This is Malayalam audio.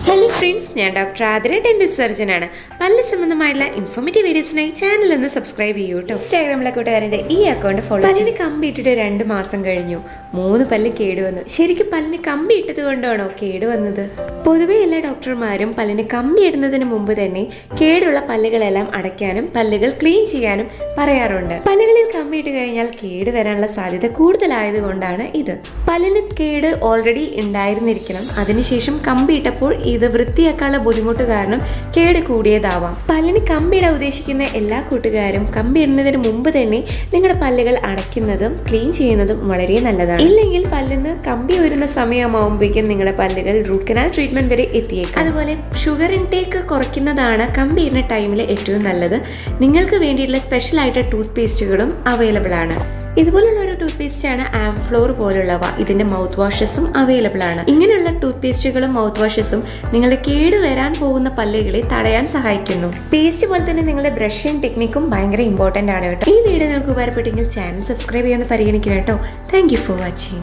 Hello friends, I am Dr. Adira, dental surgeon. പല്ല് സംബന്ധമായിട്ടുള്ള ഇൻഫോർമേറ്റീവ് വീഡിയോസിനായി ചാനൽ ഒന്ന് സബ്സ്ക്രൈബ് ചെയ്യൂ കേട്ടോ. ഇൻസ്റ്റാഗ്രാമിലെ കൂട്ടുകാരുടെ ഈ അക്കൗണ്ട് ഫോളോ ചെയ്യൂ. പല്ലിന് കമ്പി ഇട്ടിട്ട് 2 മാസം കഴിഞ്ഞു. 3 പല്ല് കേടുവന്നു. ശരിക്കും പല്ലിന് കമ്പി ഇട്ടത് കൊണ്ടാണോ കേടുവന്നത്? പൊതുവെ എല്ലാ ഡോക്ടർമാരും പല്ലിന് കമ്പി ഇടുന്നതിന് മുമ്പ് തന്നെ കേടുള്ള പല്ലുകളെല്ലാം അടയ്ക്കാനും പല്ലുകൾ ക്ലീൻ ചെയ്യാനും പറയാറുണ്ട്. പല്ലുകളിൽ കമ്പി ഇട്ട് കഴിഞ്ഞാൽ കേട് വരാനുള്ള സാധ്യത കൂടുതലായതുകൊണ്ടാണ് ഇത്. പല്ലിന് കേട് ഓൾറെഡി ഉണ്ടായിരുന്നിരിക്കണം. അതിനുശേഷം കമ്പി ഇട്ടപ്പോൾ ഇത് വൃത്തിയാക്കാനുള്ള ബുദ്ധിമുട്ട് കാരണം കേട് കൂടിയതാവാം. പല്ലിന് കമ്പിയിടാൻ ഉദ്ദേശിക്കുന്ന എല്ലാ കൂട്ടുകാരും കമ്പി ഇടുന്നതിന് മുമ്പ് തന്നെ നിങ്ങളുടെ പല്ലുകൾ അടയ്ക്കുന്നതും ക്ലീൻ ചെയ്യുന്നതും വളരെ നല്ലതാണ്. ഇല്ലെങ്കിൽ പല്ലിന് കമ്പി വരുന്ന സമയമാകുമ്പോഴേക്കും നിങ്ങളുടെ പല്ലുകൾ റൂട്ട് കനാൽ ട്രീറ്റ്മെന്റ് വരെ എത്തിയേക്കും. അതുപോലെ ഷുഗർ ഇൻടേക്ക് കുറയ്ക്കുന്നതാണ് കമ്പി ഇടുന്ന ടൈമിൽ ഏറ്റവും നല്ലത്. നിങ്ങൾക്ക് വേണ്ടിയിട്ടുള്ള സ്പെഷ്യൽ ആയിട്ട് ടൂത്ത് പേസ്റ്റുകളും അവൈലബിൾ ആണ്. ഇതുപോലുള്ള ഒരു ടൂത്ത് പേസ്റ്റ് ആണ് ആംഫ്ലോർ പോലുള്ളവ. ഇതിന്റെ മൗത്ത് വാഷസും അവൈലബിൾ ആണ്. ഇങ്ങനെയുള്ള ടൂത്ത് പേസ്റ്റുകളും മൗത്ത് വാഷസും നിങ്ങളുടെ കേട് വരാൻ പോകുന്ന പല്ലുകളെ തടയാൻ സഹായിക്കുന്നു. പേസ്റ്റ് പോലെ തന്നെ നിങ്ങളുടെ ബ്രഷിംഗ് ടെക്നിക്കും ഭയങ്കര ഇമ്പോർട്ടന്റ് ആണ് കേട്ടോ. ഈ വീഡിയോ നിങ്ങൾക്ക് ഉപകാരപ്പെട്ടെങ്കിൽ ചാനൽ സബ്സ്ക്രൈബ് ചെയ്യാൻ പരിഗണിക്കുക കേട്ടോ. Thank you for watching.